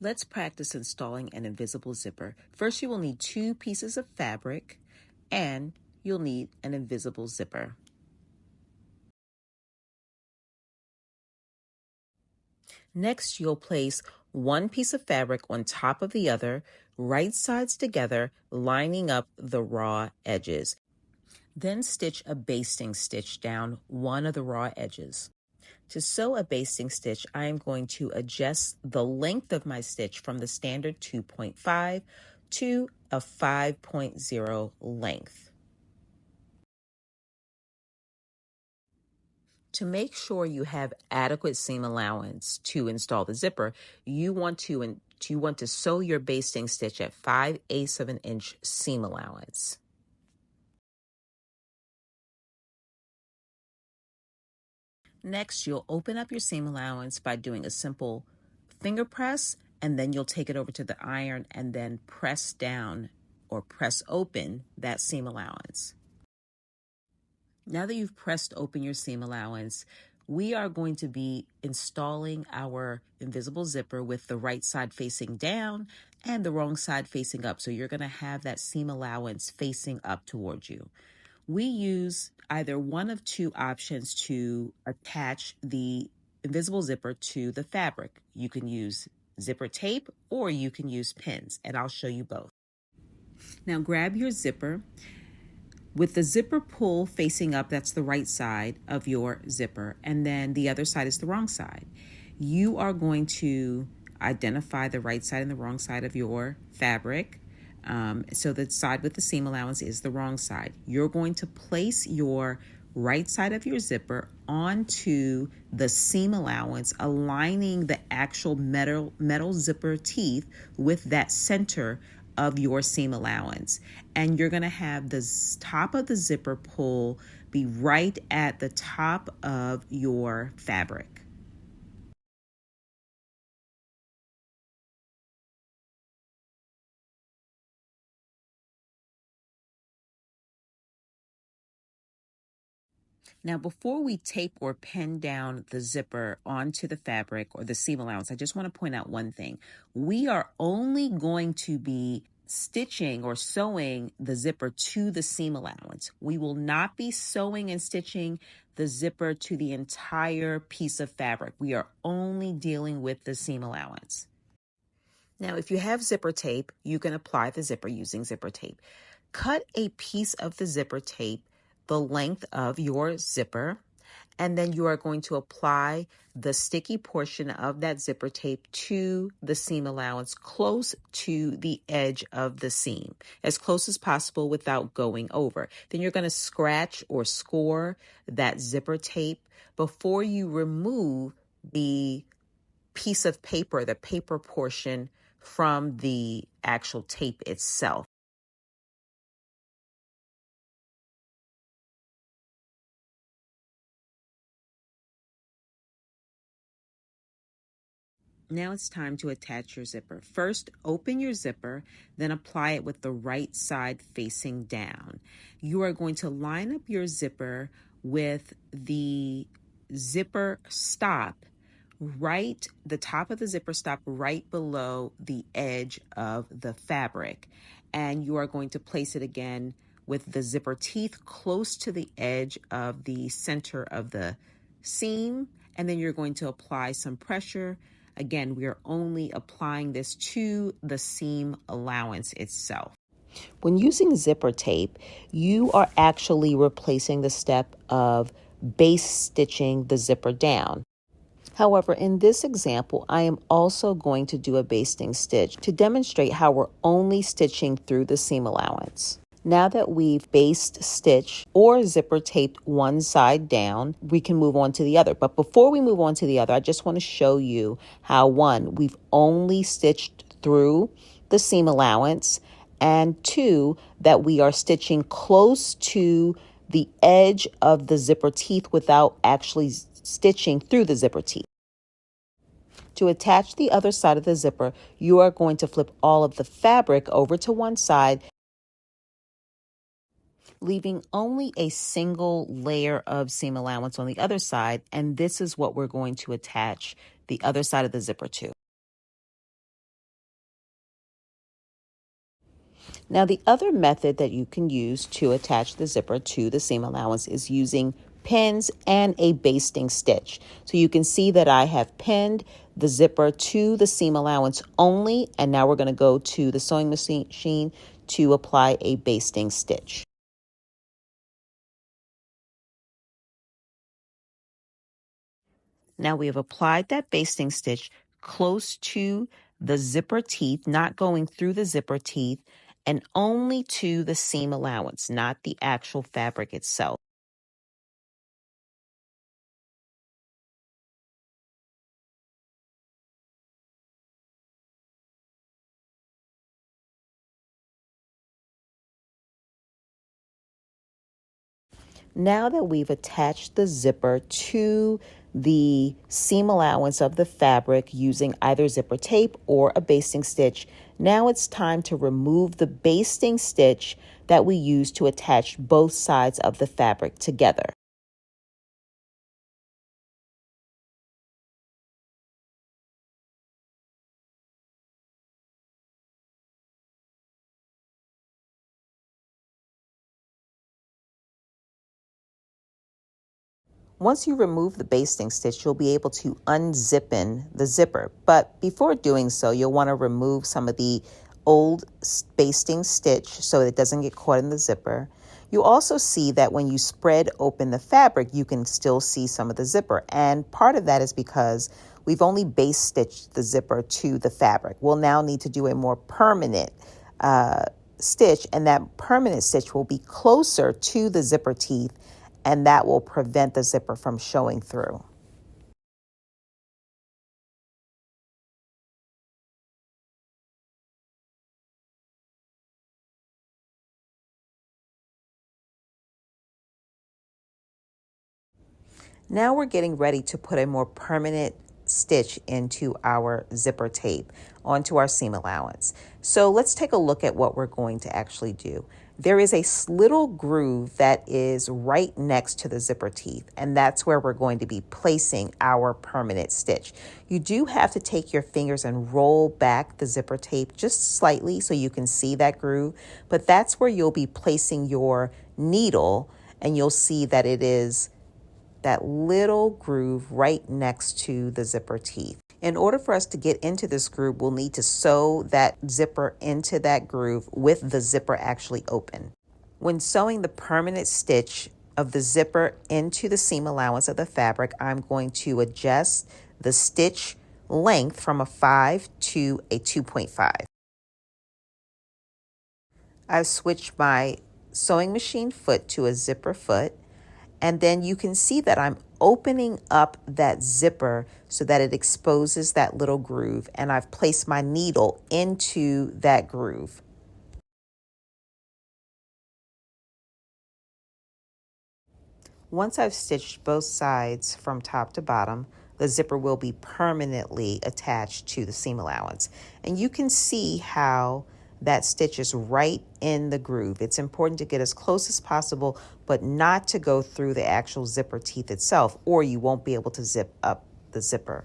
Let's practice installing an invisible zipper. First, you will need 2 pieces of fabric and you'll need an invisible zipper. Next, you'll place 1 piece of fabric on top of the other, right sides together, lining up the raw edges. Then stitch a basting stitch down one of the raw edges. To sew a basting stitch, I am going to adjust the length of my stitch from the standard 2.5 to a 5.0 length. To make sure you have adequate seam allowance to install the zipper, you want to sew your basting stitch at 5/8 of an inch seam allowance. Next, you'll open up your seam allowance by doing a simple finger press, and then you'll take it over to the iron and then press down or press open that seam allowance. Now that you've pressed open your seam allowance, we are going to be installing our invisible zipper with the right side facing down and the wrong side facing up. So you're going to have that seam allowance facing up towards you. We use either one of 2 options to attach the invisible zipper to the fabric. You can use zipper tape or you can use pins, and I'll show you both. Now grab your zipper. With the zipper pull facing up, that's the right side of your zipper, and then the other side is the wrong side. You are going to identify the right side and the wrong side of your fabric. So the side with the seam allowance is the wrong side. You're going to place your right side of your zipper onto the seam allowance, aligning the actual metal zipper teeth with that center of your seam allowance. And you're going to have the top of the zipper pull be right at the top of your fabric. Now, before we tape or pin down the zipper onto the fabric or the seam allowance, I just want to point out one thing. We are only going to be stitching or sewing the zipper to the seam allowance. We will not be sewing and stitching the zipper to the entire piece of fabric. We are only dealing with the seam allowance. Now, if you have zipper tape, you can apply the zipper using zipper tape. Cut a piece of the zipper tape the length of your zipper, and then you are going to apply the sticky portion of that zipper tape to the seam allowance close to the edge of the seam, as close as possible without going over. Then you're going to scratch or score that zipper tape before you remove the piece of paper, the paper portion from the actual tape itself. Now it's time to attach your zipper. First, open your zipper, then apply it with the right side facing down. You are going to line up your zipper with the zipper stop the top of the zipper stop right below the edge of the fabric. And you are going to place it again with the zipper teeth close to the edge of the center of the seam. And then you're going to apply some pressure. Again, we are only applying this to the seam allowance itself. When using zipper tape, you are actually replacing the step of base stitching the zipper down. However, in this example, I am also going to do a basting stitch to demonstrate how we're only stitching through the seam allowance. Now that we've based stitched or zipper taped one side down, we can move on to the other. But before we move on to the other, I just want to show you how, one, we've only stitched through the seam allowance, and 2, that we are stitching close to the edge of the zipper teeth without actually stitching through the zipper teeth. To attach the other side of the zipper, you are going to flip all of the fabric over to one side, leaving only a single layer of seam allowance on the other side, and this is what we're going to attach the other side of the zipper to. Now, the other method that you can use to attach the zipper to the seam allowance is using pins and a basting stitch. So you can see that I have pinned the zipper to the seam allowance only, and now we're going to go to the sewing machine to apply a basting stitch. Now we have applied that basting stitch close to the zipper teeth, not going through the zipper teeth, and only to the seam allowance, not the actual fabric itself. Now that we've attached the zipper to the seam allowance of the fabric using either zipper tape or a basting stitch, now it's time to remove the basting stitch that we used to attach both sides of the fabric together. Once you remove the basting stitch, you'll be able to unzip in the zipper. But before doing so, you'll want to remove some of the old basting stitch so it doesn't get caught in the zipper. You also see that when you spread open the fabric, you can still see some of the zipper. And part of that is because we've only base stitched the zipper to the fabric. We'll now need to do a more permanent stitch, and that permanent stitch will be closer to the zipper teeth, and that will prevent the zipper from showing through. Now we're getting ready to put a more permanent stitch into our zipper tape onto our seam allowance. So let's take a look at what we're going to actually do. There is a little groove that is right next to the zipper teeth, and that's where we're going to be placing our permanent stitch. You do have to take your fingers and roll back the zipper tape just slightly so you can see that groove, but that's where you'll be placing your needle, and you'll see that it is that little groove right next to the zipper teeth. In order for us to get into this groove, we'll need to sew that zipper into that groove with the zipper actually open. When sewing the permanent stitch of the zipper into the seam allowance of the fabric, I'm going to adjust the stitch length from a 5 to a 2.5. I've switched my sewing machine foot to a zipper foot. And then you can see that I'm opening up that zipper so that it exposes that little groove. And I've placed my needle into that groove. Once I've stitched both sides from top to bottom, the zipper will be permanently attached to the seam allowance. And you can see how that stitch is right in the groove. It's important to get as close as possible, but not to go through the actual zipper teeth itself, or you won't be able to zip up the zipper.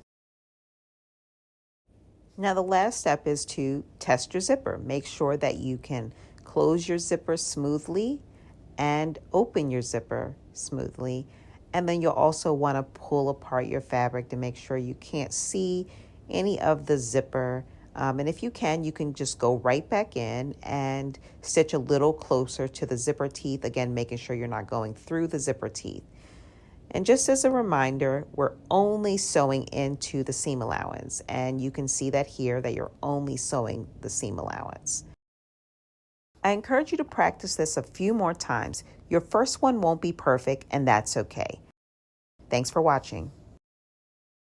Now the last step is to test your zipper. Make sure that you can close your zipper smoothly and open your zipper smoothly. And then you'll also want to pull apart your fabric to make sure you can't see any of the zipper. And if you can just go right back in and stitch a little closer to the zipper teeth. Again, making sure you're not going through the zipper teeth. And just as a reminder, we're only sewing into the seam allowance. And you can see that here that you're only sewing the seam allowance. I encourage you to practice this a few more times. Your first one won't be perfect, and that's okay. Thanks for watching.